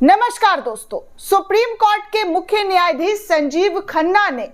नमस्कार दोस्तों, supreme court के मुख्य न्यायाधीश संजीव खन्ना ने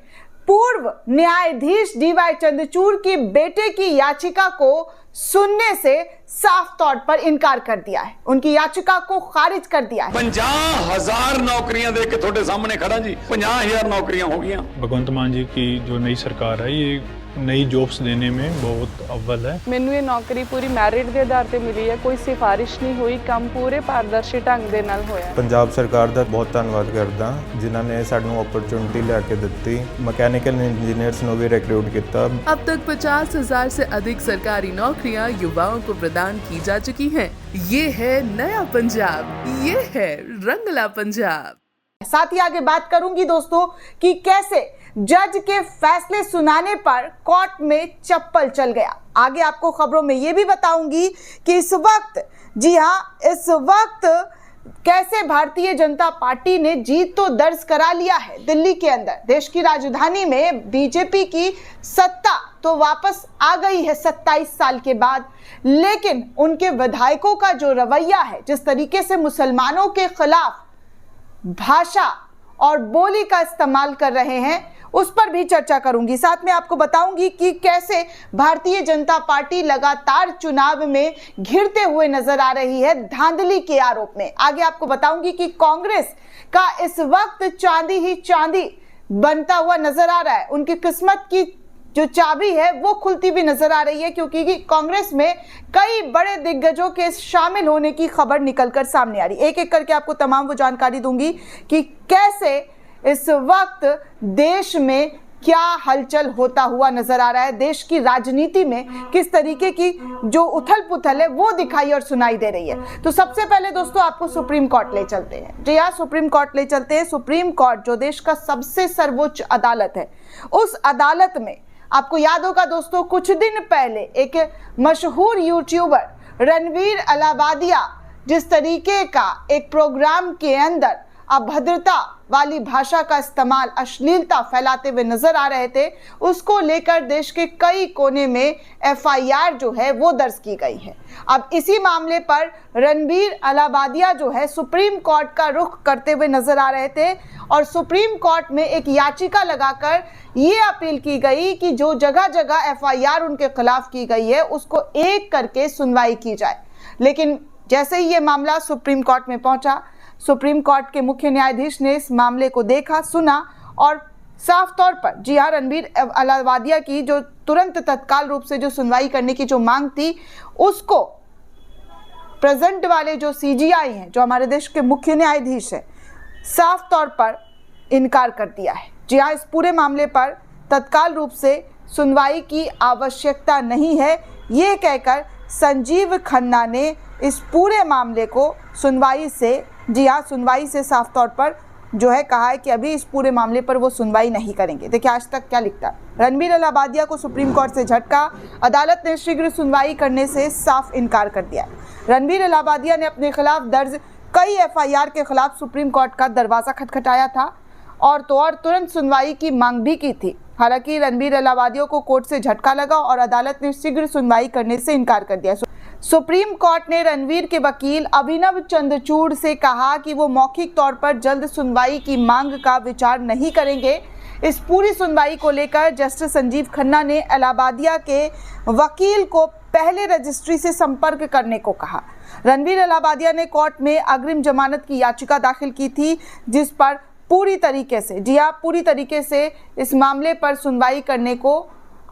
पूर्व न्यायाधीश डीवाई चंद्रचूड़ की बेटे की याचिका को सुनने से साफ तौर पर इनकार कर दिया है। उनकी याचिका को खारिज कर दिया है। 50,000 नौकरियां दे के थोड़े सामने खड़ा जी, 50,000 नौकरियां हो गई। भगवंत मान जी की जो नई सरकार है ये नई जॉब्स देने में बहुत अव्वल है। ਮੈਨੂੰ ਇਹ ਨੌਕਰੀ ਪੂਰੀ ਮੈਰਿਟ ਦੇ ਆਧਾਰ ਤੇ ਮਿਲੀ ਹੈ, ਕੋਈ ਸਿਫਾਰਿਸ਼ ਨਹੀਂ ਹੋਈ, ਕੰਮ ਪੂਰੇ ਪਾਰਦਰਸ਼ੀ ਢੰਗ ਦੇ ਨਾਲ ਹੋਇਆ। ਪੰਜਾਬ ਸਰਕਾਰ ਦਾ ਬਹੁਤ ਧੰਨਵਾਦ ਕਰਦਾ ਜਿਨ੍ਹਾਂ ਨੇ ਸਾਨੂੰ ਓਪਰਚੁਨਿਟੀ ਲੈ ਕੇ ਦਿੱਤੀ। मैकेनिकल इंजीनियर्स ਨੂੰ ਵੀ रिक्रूट किया। अब तक 50,000 से अधिक सरकारी नौकरियां युवाओं को प्रदान की जा चुकी हैं। ये है नया पंजाब, ये है रंगला पंजाब। साथ ही आगे बात करूंगी दोस्तों कि कैसे जज के फैसले सुनाने पर कोर्ट में चप्पल चल गया। आगे आपको खबरों में यह भी बताऊंगी कि इस वक्त कैसे भारतीय जनता पार्टी ने जीत तो दर्ज करा लिया है दिल्ली के अंदर। देश की राजधानी में बीजेपी की सत्ता तो वापस आ गई है 27 साल के बाद, लेकिन उनके विधायकों का जो रवैया है, जिस तरीके से मुसलमानों के खिलाफ भाषा और बोली का इस्तेमाल कर रहे हैं, उस पर भी चर्चा करूंगी। साथ में आपको बताऊंगी कि कैसे भारतीय जनता पार्टी लगातार चुनाव में घिरते हुए नजर आ रही है धांधली के आरोप में। आगे आपको बताऊंगी कि कांग्रेस का इस वक्त चांदी ही चांदी बनता हुआ नजर आ रहा है। उनकी किस्मत की जो चाबी है वो खुलती भी नजर आ रही है, क्योंकि कांग्रेस में कई बड़े दिग्गजों के शामिल होने की खबर निकलकर सामने आ रही है। एक एक करके आपको तमाम वो जानकारी दूंगी कि कैसे इस वक्त देश में क्या हलचल होता हुआ नजर आ रहा है, देश की राजनीति में किस तरीके की जो उथल पुथल है वो दिखाई और सुनाई दे रही है। तो सबसे पहले दोस्तों आपको सुप्रीम कोर्ट ले चलते हैं। जी हाँ, सुप्रीम कोर्ट ले चलते हैं। सुप्रीम कोर्ट जो देश का सबसे सर्वोच्च अदालत है, उस अदालत में आपको याद होगा दोस्तों, कुछ दिन पहले एक मशहूर यूट्यूबर रणवीर अलाहाबादिया जिस तरीके का एक प्रोग्राम के अंदर अभद्रता वाली भाषा का इस्तेमाल, अश्लीलता फैलाते हुए नजर आ रहे थे, उसको लेकर देश के कई कोने में एफआईआर जो है वो दर्ज की गई है। अब इसी मामले पर रणवीर अलाहाबादिया जो है सुप्रीम कोर्ट का रुख करते हुए नजर आ रहे थे और सुप्रीम कोर्ट में एक याचिका लगाकर ये अपील की गई कि जो जगह जगह एफआईआर उनके खिलाफ की गई है उसको एक करके सुनवाई की जाए। लेकिन जैसे ही ये मामला सुप्रीम कोर्ट में पहुंचा, सुप्रीम कोर्ट के मुख्य न्यायाधीश ने इस मामले को देखा, सुना और साफ तौर पर जी हाँ, रणवीर अलाहाबादिया की जो तुरंत तत्काल रूप से जो सुनवाई करने की जो मांग थी, उसको प्रेजेंट वाले जो सीजीआई हैं, जो हमारे देश के मुख्य न्यायाधीश हैं, साफ तौर पर इनकार कर दिया है। जी हाँ, इस पूरे मामले पर तत्काल रूप से सुनवाई की आवश्यकता नहीं है, ये कहकर संजीव खन्ना ने इस पूरे मामले को सुनवाई से, जी हाँ, सुनवाई से साफ तौर पर जो है कहा है कि अभी इस पूरे मामले पर वो सुनवाई नहीं करेंगे। देखिए आज तक क्या लिखता है। रणवीर अलाहाबादिया को सुप्रीम कोर्ट से झटका, अदालत ने शीघ्र सुनवाई करने से साफ इनकार कर दिया है। रणवीर अलाहाबादिया ने अपने खिलाफ दर्ज कई एफआईआर के खिलाफ सुप्रीम कोर्ट का दरवाज़ा खटखटाया था और तुरंत सुनवाई की मांग भी की थी। हालांकि रणवीर अलाहाबादिया को कोर्ट से झटका लगा और अदालत ने शीघ्र सुनवाई करने से इनकार कर दिया। सुप्रीम कोर्ट ने रणवीर के वकील अभिनव चंद्रचूड़ से कहा कि वो मौखिक तौर पर जल्द सुनवाई की मांग का विचार नहीं करेंगे। इस पूरी सुनवाई को लेकर जस्टिस संजीव खन्ना ने अलाहाबादिया के वकील को पहले रजिस्ट्री से संपर्क करने को कहा। रणवीर अलाहाबादिया ने कोर्ट में अग्रिम जमानत की याचिका दाखिल की थी, जिस पर पूरी तरीके से, जी हाँ, पूरी तरीके से इस मामले पर सुनवाई करने को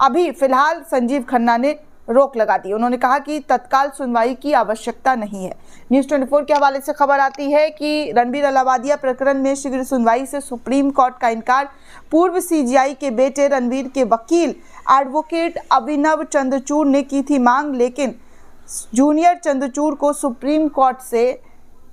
अभी फिलहाल संजीव खन्ना ने रोक लगा दी। उन्होंने कहा कि तत्काल सुनवाई की आवश्यकता नहीं है। न्यूज़ 24 के हवाले से खबर आती है कि रणवीर अलाहाबादिया प्रकरण में शीघ्र सुनवाई से सुप्रीम कोर्ट का इनकार। पूर्व सीजीआई के बेटे रणवीर के वकील एडवोकेट अभिनव चंद्रचूड़ ने की थी मांग, लेकिन जूनियर चंद्रचूड़ को सुप्रीम कोर्ट से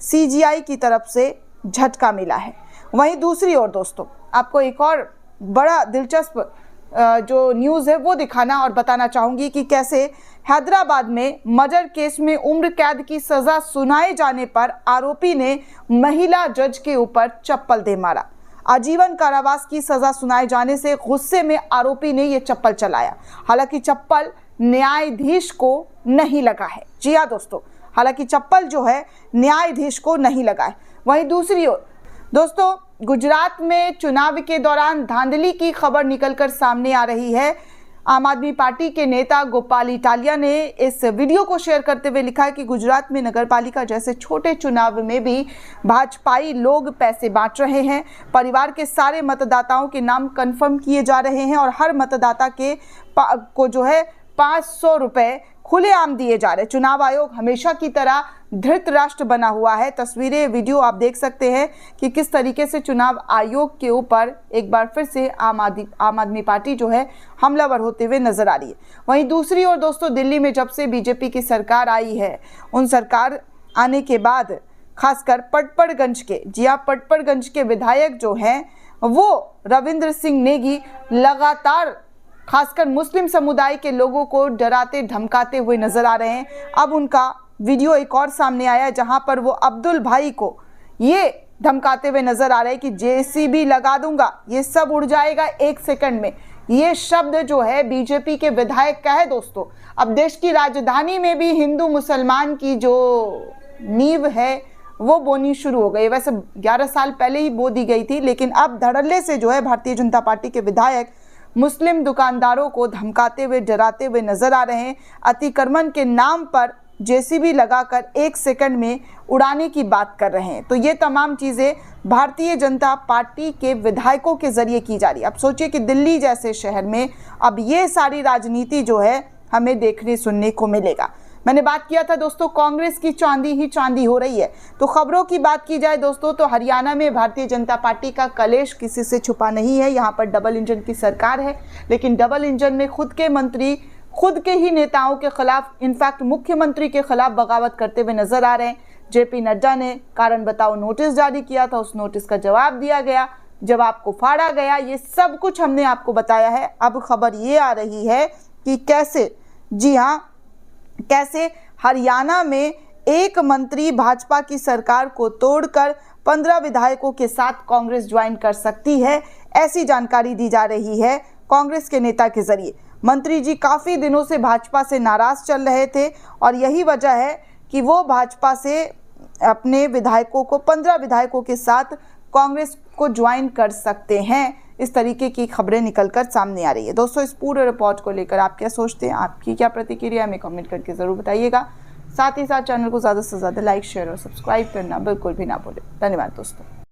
सीजीआई की तरफ से झटका मिला है। वहीं दूसरी ओर दोस्तों आपको एक और बड़ा दिलचस्प जो न्यूज़ है वो दिखाना और बताना चाहूँगी कि कैसे हैदराबाद में मर्डर केस में उम्र कैद की सज़ा सुनाए जाने पर आरोपी ने महिला जज के ऊपर चप्पल दे मारा। आजीवन कारावास की सज़ा सुनाए जाने से गुस्से में आरोपी ने ये चप्पल चलाया। हालांकि चप्पल न्यायाधीश को नहीं लगा है। जी हाँ दोस्तों, हालांकि चप्पल जो है न्यायाधीश को नहीं लगा है। वहीं दूसरी ओर दोस्तों गुजरात में चुनाव के दौरान धांधली की खबर निकलकर सामने आ रही है। आम आदमी पार्टी के नेता गोपाल इटालिया ने इस वीडियो को शेयर करते हुए लिखा है कि गुजरात में नगरपालिका जैसे छोटे चुनाव में भी भाजपाई लोग पैसे बांट रहे हैं। परिवार के सारे मतदाताओं के नाम कंफर्म किए जा रहे हैं और हर मतदाता को जो है 500 रुपए खुलेआम दिए जा रहे हैं। चुनाव आयोग हमेशा की तरह धृतराष्ट्र बना हुआ है। तस्वीरें वीडियो आप देख सकते हैं कि किस तरीके से चुनाव आयोग के ऊपर एक बार फिर से आम आदमी पार्टी जो है हमलावर होते हुए नजर आ रही है। वहीं दूसरी ओर दोस्तों दिल्ली में जब से बीजेपी की सरकार आई है, उन सरकार आने के बाद खासकर पटपड़गंज के पटपड़गंज के विधायक जो हैं वो रविंद्र सिंह नेगी लगातार खासकर मुस्लिम समुदाय के लोगों को डराते धमकाते हुए नजर आ रहे हैं। अब उनका वीडियो एक और सामने आया जहां पर वो अब्दुल भाई को ये धमकाते हुए नजर आ रहे हैं कि जेसीबी लगा दूंगा, ये सब उड़ जाएगा 1 सेकंड में। ये शब्द जो है बीजेपी के विधायक का है दोस्तों। अब देश की राजधानी में भी हिंदू मुसलमान की जो नींव है वो बोनी शुरू हो गई। वैसे 11 साल पहले ही बो दी गई थी, लेकिन अब धड़ल्ले से जो है भारतीय जनता पार्टी के विधायक मुस्लिम दुकानदारों को धमकाते हुए डराते हुए नजर आ रहे हैं। अतिक्रमण के नाम पर जेसीबी लगाकर 1 सेकंड में उड़ाने की बात कर रहे हैं। तो ये तमाम चीज़ें भारतीय जनता पार्टी के विधायकों के जरिए की जा रही है। अब सोचिए कि दिल्ली जैसे शहर में अब ये सारी राजनीति जो है हमें देखने सुनने को मिलेगा। मैंने बात किया था दोस्तों कांग्रेस की चांदी ही चांदी हो रही है। तो खबरों की बात की जाए दोस्तों तो हरियाणा में भारतीय जनता पार्टी का कलेश किसी से छुपा नहीं है। यहाँ पर डबल इंजन की सरकार है, लेकिन डबल इंजन में खुद के मंत्री खुद के ही नेताओं के खिलाफ, इनफैक्ट मुख्यमंत्री के खिलाफ बगावत करते हुए नजर आ रहे हैं। जेपी नड्डा ने कारण बताओ नोटिस जारी किया था, उस नोटिस का जवाब दिया गया, जवाब को फाड़ा गया। ये सब कुछ हमने आपको बताया है। अब खबर ये आ रही है कि कैसे, जी हाँ, कैसे हरियाणा में एक मंत्री भाजपा की सरकार को तोड़कर 15 विधायकों के साथ कांग्रेस ज्वाइन कर सकती है, ऐसी जानकारी दी जा रही है कांग्रेस के नेता के जरिए। मंत्री जी काफी दिनों से भाजपा से नाराज चल रहे थे और यही वजह है कि वो भाजपा से अपने विधायकों को 15 विधायकों के साथ कांग्रेस को ज्वाइन कर सकते हैं। इस तरीके की खबरें निकलकर सामने आ रही है। दोस्तों इस पूरे रिपोर्ट को लेकर आप क्या सोचते हैं, आपकी क्या प्रतिक्रिया हमें कमेंट करके ज़रूर बताइएगा। साथ ही साथ चैनल को ज़्यादा से ज़्यादा लाइक, शेयर और सब्सक्राइब करना बिल्कुल भी ना भूलें। धन्यवाद दोस्तों।